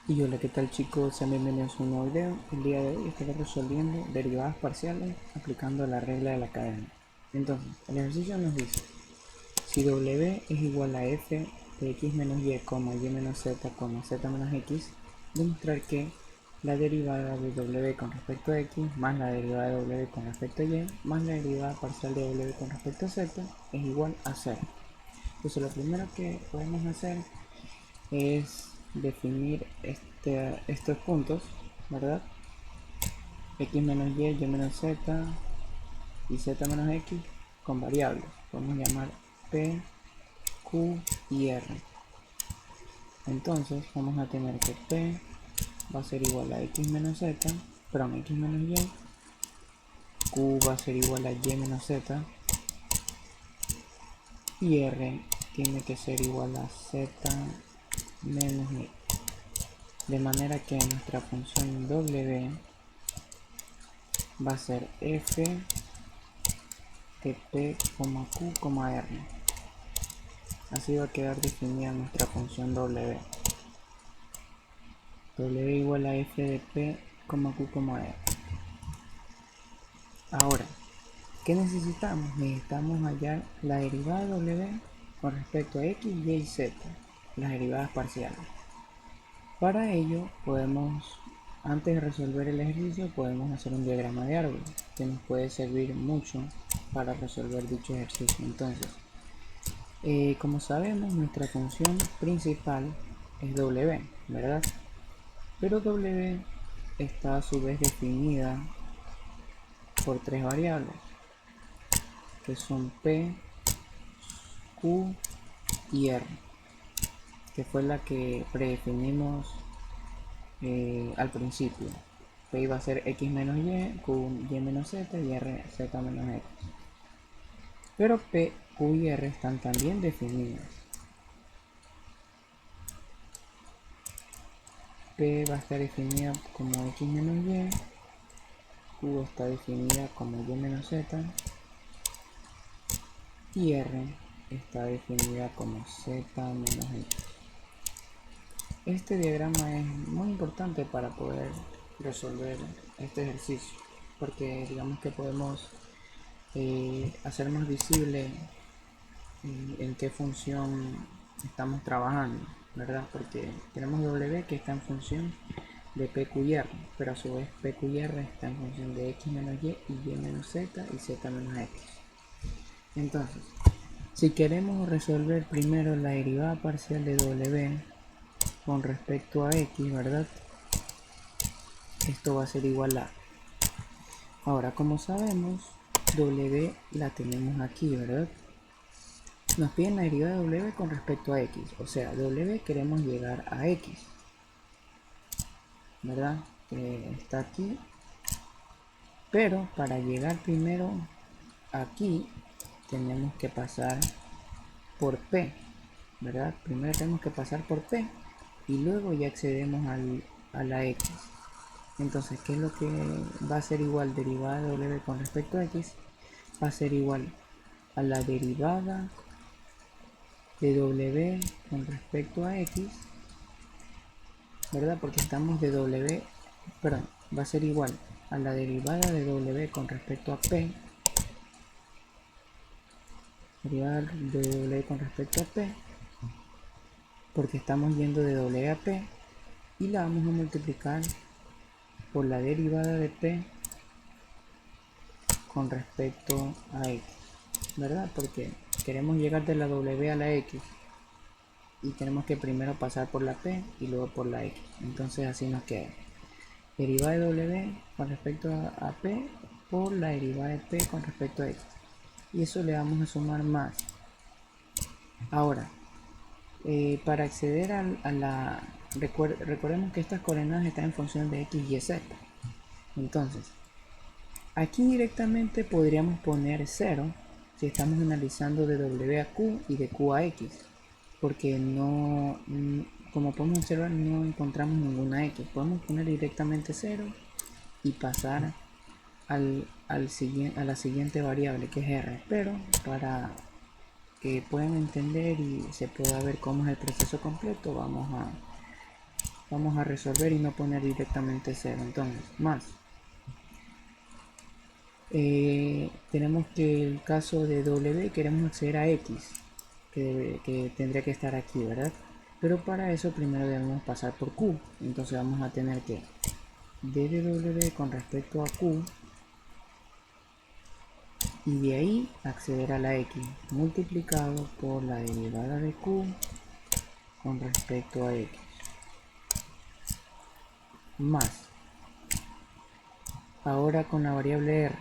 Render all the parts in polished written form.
Y hola, ¿qué tal chicos? Sean bienvenidos a un nuevo video. El día de hoy estaré resolviendo derivadas parciales aplicando la regla de la cadena. Entonces, el ejercicio nos dice, si w es igual a f de x menos y, y menos z, z menos x, demostrar que la derivada de w con respecto a x más la derivada de w con respecto a y más la derivada parcial de w con respecto a z es igual a 0. Entonces lo primero que podemos hacer es definir estos puntos, ¿verdad? X menos y menos z y z menos x con variables. Podemos llamar P, Q y R. Entonces vamos a tener que P va a ser igual a x menos z, perdón, x menos y, Q va a ser igual a y menos z y R tiene que ser igual a z menos y. De manera que nuestra función w va a ser f de p, q, r. Así va a quedar definida nuestra función w. W igual a f de p, q, r. Ahora, ¿qué necesitamos? Necesitamos hallar la derivada de w con respecto a x, y z, las derivadas parciales. Para ello podemos, antes de resolver el ejercicio, podemos hacer un diagrama de árbol que nos puede servir mucho para resolver dicho ejercicio. Entonces, como sabemos, nuestra función principal es w, ¿verdad? Pero w está a su vez definida por tres variables, que son p, q y r, que fue la que predefinimos al principio. P iba a ser x menos y, q y menos z y r z menos x. Pero p, q y r están también definidas. P va a estar definida como x menos y, q está definida como y menos z y r está definida como z menos x. Este diagrama es muy importante para poder resolver este ejercicio, porque digamos que podemos hacer más visible en qué función estamos trabajando, ¿verdad? Porque tenemos w que está en función de p, q y r, pero a su vez p, q y r está en función de x menos y menos z y z menos x. Entonces, si queremos resolver primero la derivada parcial de w con respecto a x, ¿verdad? Esto va a ser igual a. Ahora, como sabemos, w la tenemos aquí, ¿verdad? Nos piden la derivada de w con respecto a x, o sea, w queremos llegar a x, ¿verdad? Está aquí, pero para llegar primero aquí tenemos que pasar por p, ¿verdad? Primero tenemos que pasar por p y luego ya accedemos a la x. Entonces, ¿qué es lo que va a ser igual derivada de w con respecto a x? Va a ser igual a la derivada de w con respecto a x, ¿verdad? Porque estamos de w, perdón, va a ser igual a la derivada de w con respecto a p, derivada de w con respecto a p, porque estamos yendo de w a p, y la vamos a multiplicar por la derivada de p con respecto a x, ¿verdad? Porque queremos llegar de la w a la x y tenemos que primero pasar por la p y luego por la x. Entonces así nos queda derivada de w con respecto a p por la derivada de p con respecto a x, y eso le vamos a sumar más. Ahora, para acceder a la recordemos que estas coordenadas están en función de x y z. Entonces aquí directamente podríamos poner 0 si estamos analizando de w a q y de q a x, porque no, como podemos observar, no encontramos ninguna x. Podemos poner directamente 0 y pasar a la siguiente variable, que es r, pero para que puedan entender y se pueda ver cómo es el proceso completo, vamos vamos a resolver y no poner directamente 0. Entonces, más. Tenemos que el caso de W queremos acceder a X, que tendría que estar aquí, ¿verdad? Pero para eso primero debemos pasar por Q. Entonces vamos a tener que d de W con respecto a Q, y de ahí acceder a la X multiplicado por la derivada de Q con respecto a X, más. Ahora con la variable R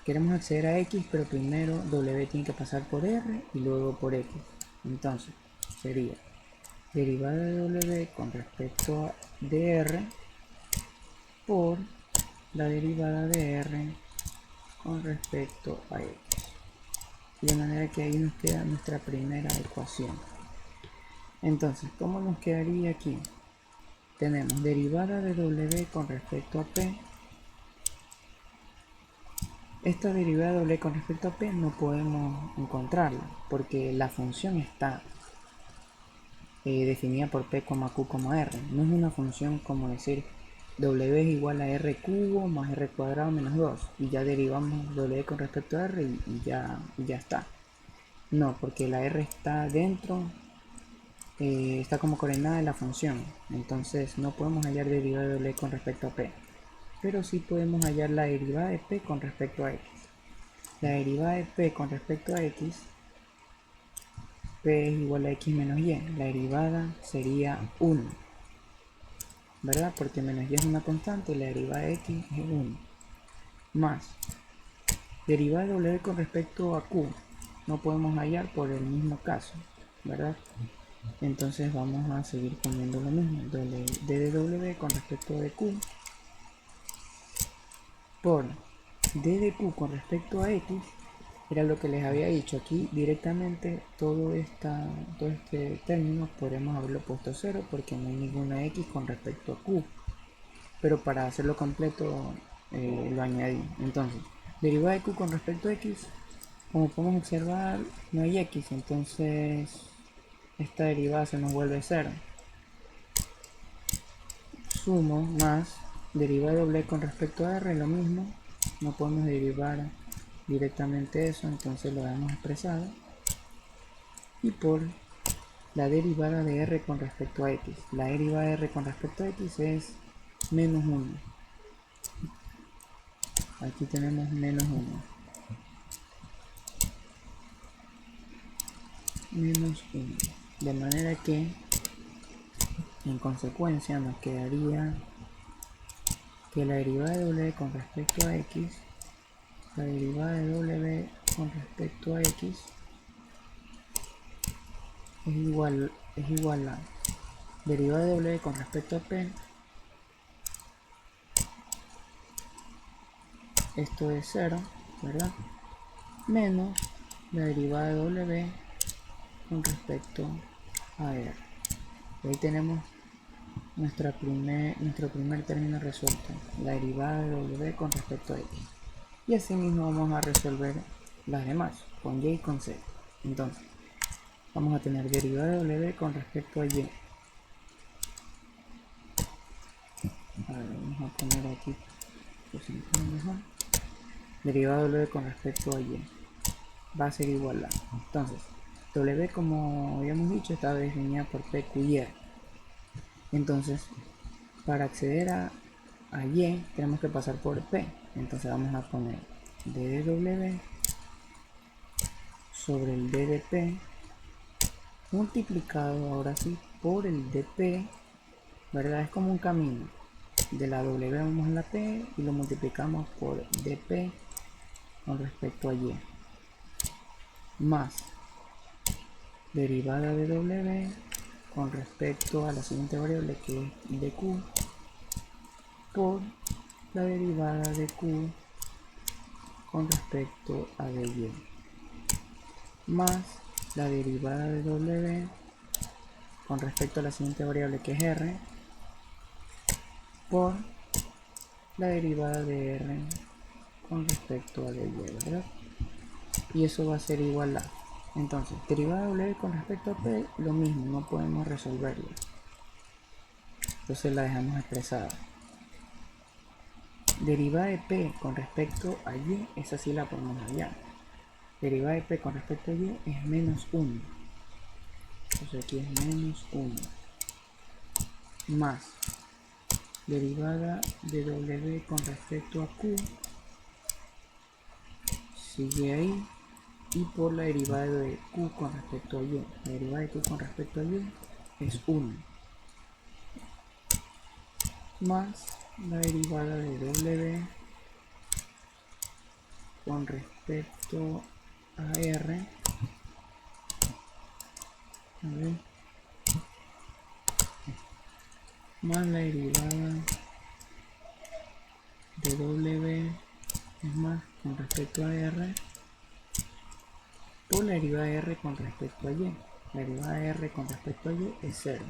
queremos acceder a X, pero primero W tiene que pasar por R y luego por X. Entonces sería derivada de W con respecto a R por la derivada de R con respecto a X. De manera que ahí nos queda nuestra primera ecuación. Entonces, ¿cómo nos quedaría aquí? Tenemos derivada de W con respecto a P. Esta derivada de W con respecto a P no podemos encontrarla porque la función está definida por P, Q, R. No es una función como decir W es igual a R cubo más R cuadrado menos 2 y ya derivamos W con respecto a R y ya está. No, porque la R está dentro, está como coordenada de la función, entonces no podemos hallar derivada de W con respecto a P, pero sí podemos hallar la derivada de P con respecto a X. La derivada de P con respecto a X, P es igual a X menos Y, la derivada sería 1, ¿verdad? Porque menos Y es una constante y la derivada de X es 1, más derivada de W con respecto a Q, no podemos hallar por el mismo caso, ¿verdad? Entonces vamos a seguir poniendo lo mismo, d de W con respecto de Q por d de Q con respecto a X. Era lo que les había dicho aquí directamente. Todo este término podemos haberlo puesto 0 porque no hay ninguna X con respecto a Q, pero para hacerlo completo lo añadí. Entonces derivada de Q con respecto a X, como podemos observar no hay X, entonces esta derivada se nos vuelve 0. Sumo más derivada de W con respecto a R, lo mismo, no podemos derivar directamente eso, entonces lo hemos expresado, y por la derivada de R con respecto a X. La derivada de R con respecto a X es menos 1. Aquí tenemos menos 1. Menos 1. De manera que en consecuencia nos quedaría que la derivada de W con respecto a X, la derivada de W con respecto a X es igual a derivada de W con respecto a P, esto es 0, ¿verdad? Menos la derivada de W con respecto a R. Y ahí tenemos nuestro primer término resuelto, la derivada de W con respecto a X. Y así mismo vamos a resolver las demás, con Y y con Z. Entonces, vamos a tener derivada de W con respecto a Y. A ver, vamos a poner aquí por si mejor. Derivada de W con respecto a Y va a ser igual a, entonces W, como habíamos dicho, está definida por P, Q y R. Entonces para acceder a Y tenemos que pasar por P, entonces vamos a poner d de W sobre el d de P multiplicado ahora sí por el dp, ¿verdad? Es como un camino, de la W vamos a la P y lo multiplicamos por dp con respecto a Y, más derivada de W con respecto a la siguiente variable que es dq por la derivada de Q con respecto a dy, más la derivada de W con respecto a la siguiente variable que es R por la derivada de R con respecto a dy, ¿verdad? Y eso va a ser igual a, entonces, derivada de W con respecto a P, lo mismo, no podemos resolverlo. entonces la dejamos expresada. Derivada de p con respecto a y, esa sí la podemos hallar. Derivada de p con respecto a y es menos 1. Entonces aquí es menos 1. Más derivada de w con respecto a q, sigue ahí, y por la derivada de q con respecto a y. La derivada de q con respecto a y es 1. Más la derivada de w con respecto a r, más la derivada de w es más con respecto a r por la derivada de r con respecto a y. La derivada de r con respecto a y es 0.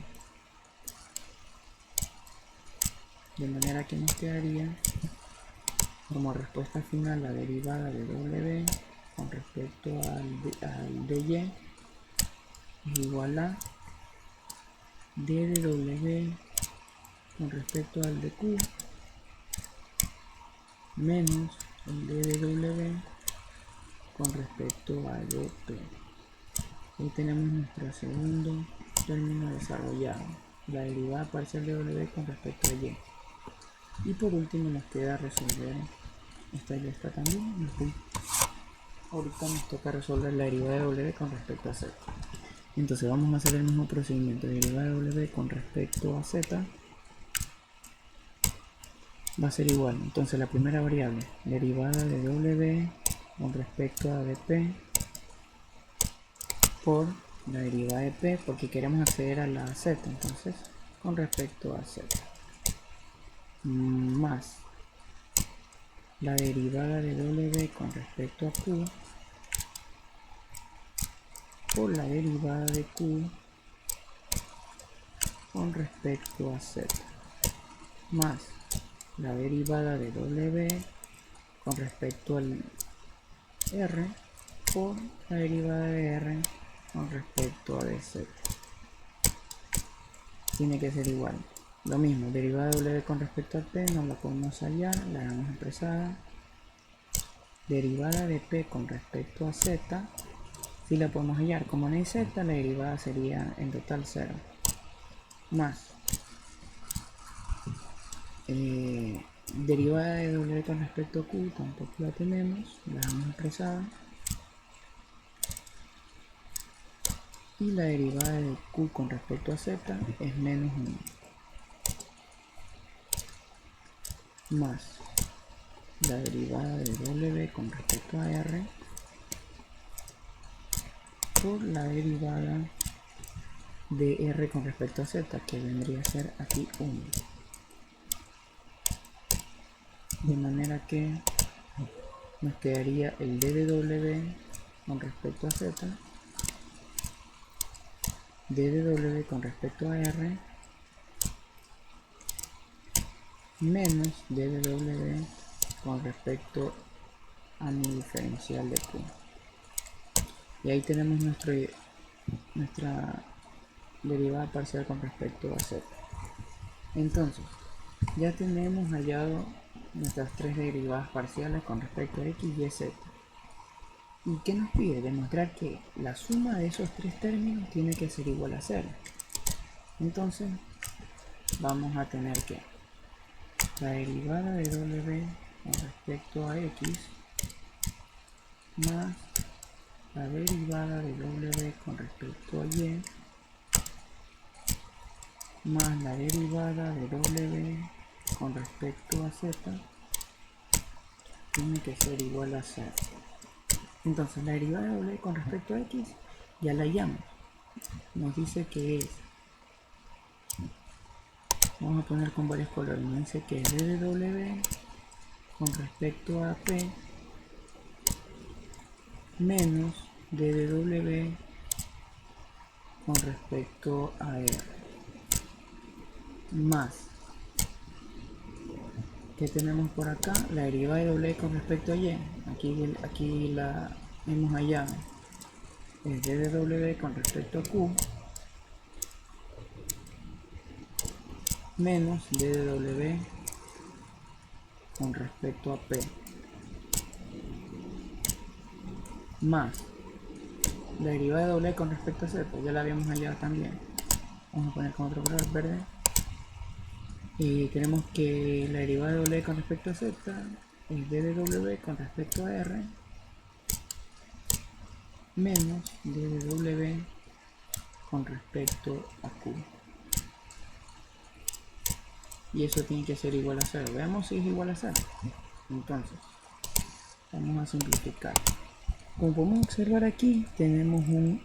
De manera que nos quedaría como respuesta final la derivada de w con respecto al dy es igual a d de w con respecto al de q menos el d de w con respecto a dp. Ahí tenemos nuestro segundo término desarrollado, la derivada parcial de w con respecto a y. Y por último nos queda resolver esta y esta también. Ahorita nos toca resolver la derivada de w con respecto a z. Entonces vamos a hacer el mismo procedimiento. Derivada de w con respecto a z va a ser igual. Entonces la primera variable, derivada de w con respecto a dp por la derivada de p, porque queremos acceder a la z, entonces con respecto a z, más la derivada de w con respecto a q por la derivada de q con respecto a z, más la derivada de w con respecto al r por la derivada de r con respecto a dz. Tiene que ser igual. Lo mismo, derivada de w con respecto a p no la podemos hallar, la dejamos expresada. Derivada de p con respecto a z sí la podemos hallar. Como no hay z, la derivada sería en total 0. Más derivada de w con respecto a q tampoco la tenemos, la dejamos expresada. Y la derivada de q con respecto a z es menos 1. Más la derivada de w con respecto a r por la derivada de r con respecto a z, que vendría a ser aquí 1. De manera que nos quedaría el d de w con respecto a z, d de w con respecto a r, menos d de w con respecto a mi diferencial de q. Y ahí tenemos nuestra derivada parcial con respecto a z. Entonces, ya tenemos hallado nuestras tres derivadas parciales con respecto a x, y, z. ¿Y qué nos pide? Demostrar que la suma de esos tres términos tiene que ser igual a 0. Entonces, vamos a tener que la derivada de w con respecto a x más la derivada de w con respecto a y más la derivada de w con respecto a z tiene que ser igual a 0. Entonces la derivada de w con respecto a x ya la hallamos. Nos dice que es, vamos a poner con varios colores, nos dice que es d de w con respecto a p menos d de w con respecto a r, más, ¿qué tenemos por acá? La derivada de w con respecto a y, aquí la hemos hallado, es d de w con respecto a q menos d de w con respecto a p más la derivada de w con respecto a z, ya la habíamos hallado también. Vamos a poner con otro color verde. Y tenemos que la derivada de w con respecto a z es d de w con respecto a r menos d de w con respecto a q. Y eso tiene que ser igual a 0. Veamos si es igual a 0. Entonces, vamos a simplificar. Como podemos observar aquí, tenemos un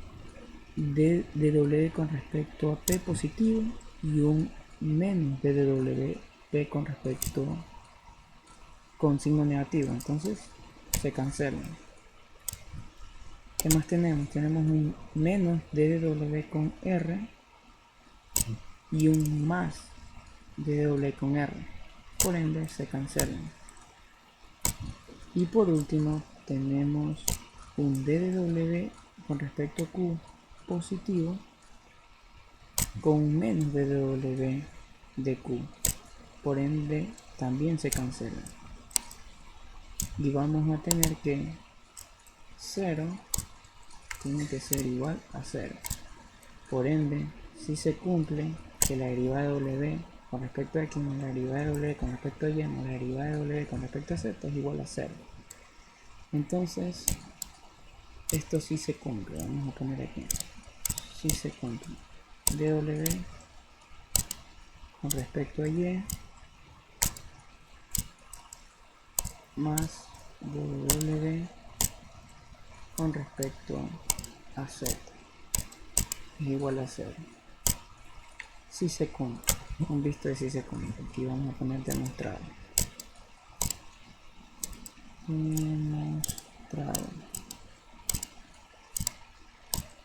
d de w con respecto a p positivo y un menos d de w p con respecto con signo negativo. Entonces, se cancelan. ¿Qué más tenemos? Tenemos un menos d de w con r y un más d de w con r. Por ende, se cancelan. Y por último, tenemos un d de w con respecto a q positivo con un menos d de w de q. Por ende, también se cancela. Y vamos a tener que 0 tiene que ser igual a 0. Por ende, si se cumple que la derivada de w con respecto a x más la derivada de w con respecto a y más la derivada de w con respecto a z es igual a 0. Entonces, esto sí se cumple. Vamos a poner aquí. Sí se cumple. dw con respecto a y más dw con respecto a z es igual a 0. Si se cumple. Un visto de si se cumple. Aquí vamos a poner demostrado. Demostrado.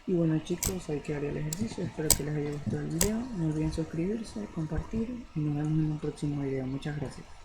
Y bueno chicos, ahí quedaría el ejercicio. Espero que les haya gustado el video. No olviden suscribirse, compartir y nos vemos en un próximo video. Muchas gracias.